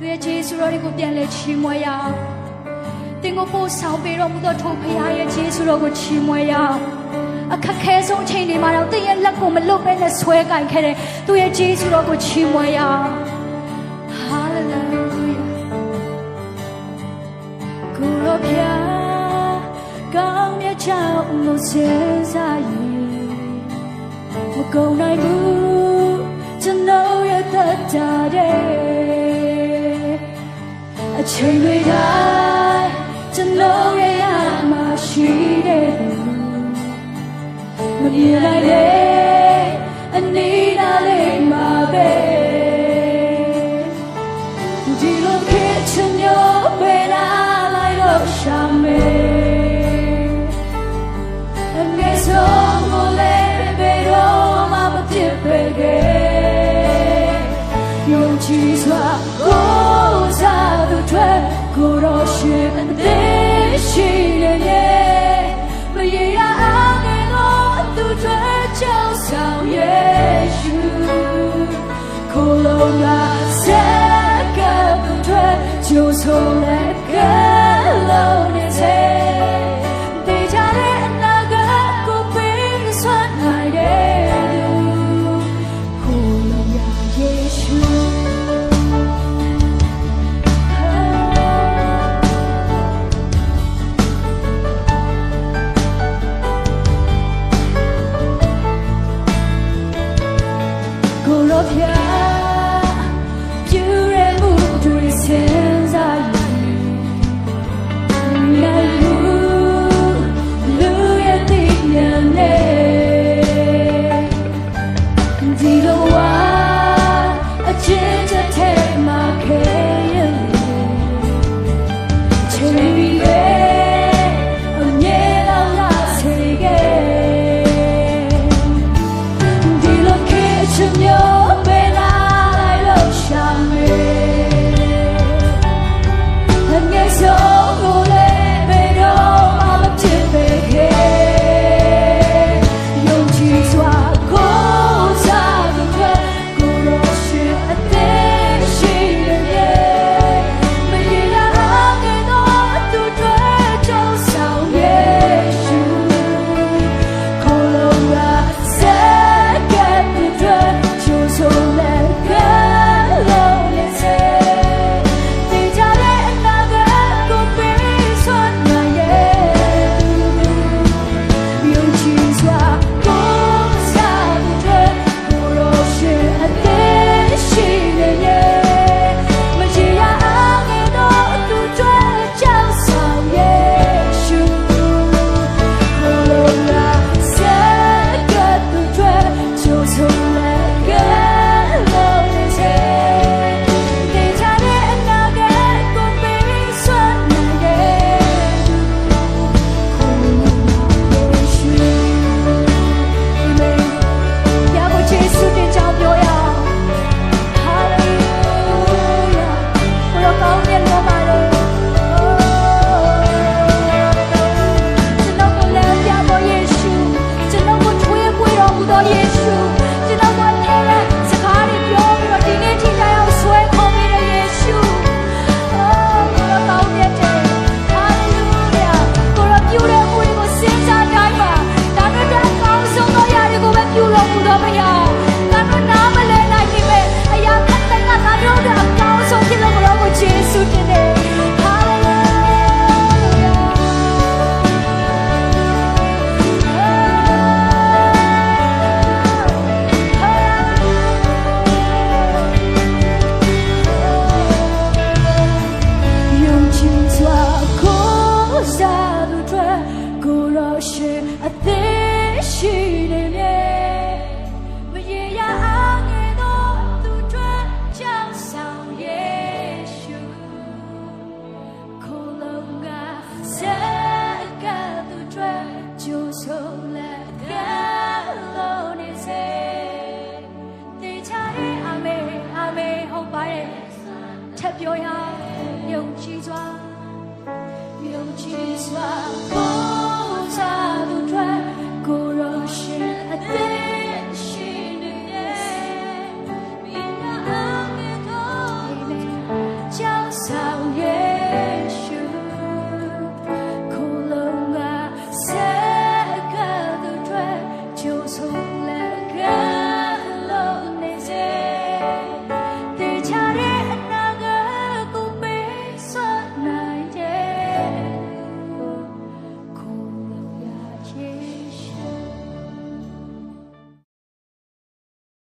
ရဲ့ယေရှုတော်ကိုပြန်လဲချီးမွမ်းရအောင်တင်ကိုပို့ဆောင်ပေးတော်မူသောထိုဖခင်ရဲ့ယေရှုတော်ကိုချီးမွမ်းရအောင်အခက်ခဲဆုံးအချိန်တွေမှာတော့တင်ရဲ့လက်ကိုမလွတ်ဘဲနဲ့ဆွဲကင်ခဲ့တဲ့သူရဲ့ယေရှုတော်ကိုချီးမွမ်းရအောင်ဟာလေလုယာကိုရောဖျားကောင်းမြတ်ကြောင့်လို့စဉ်းစားရင်မကုန်နိုင်ဘူးကျွန်တော်ရဲ့တတ်တာတဲ့အချိန်တွေတိုင်းကျွန်တော်ရဲ့ရမှာရှိတဲ့မမြင်နိုင်တဲ့အနည်းနာလေးမှာပဲဒီလိုခေတ်ချမျိုးပဲလာလိုက်တော့ရှာမယ်အမေဆုံးကိုလည်းဘယ်တော့မှမဖြစ်ပဲခဲ့ယုံကြည်စွာကိုယ်စားသူတွေကိုတော့ရှင်အသေးရှိရဲ့မရေရအောင်ငယ်တော့သူတွေကြောက်ဆောင်ရဲ့ရှုကိုလုံးကစက်ကသူတွေကျိုးဆုံးတဲ့ကလုံးနဲ့စေတေချာတဲ့အနာကကိုပေးစွမ်းနိုင်တဲ့ကိုလုံးကယေရှုထပ်ပြောရယုံကြည်စွာ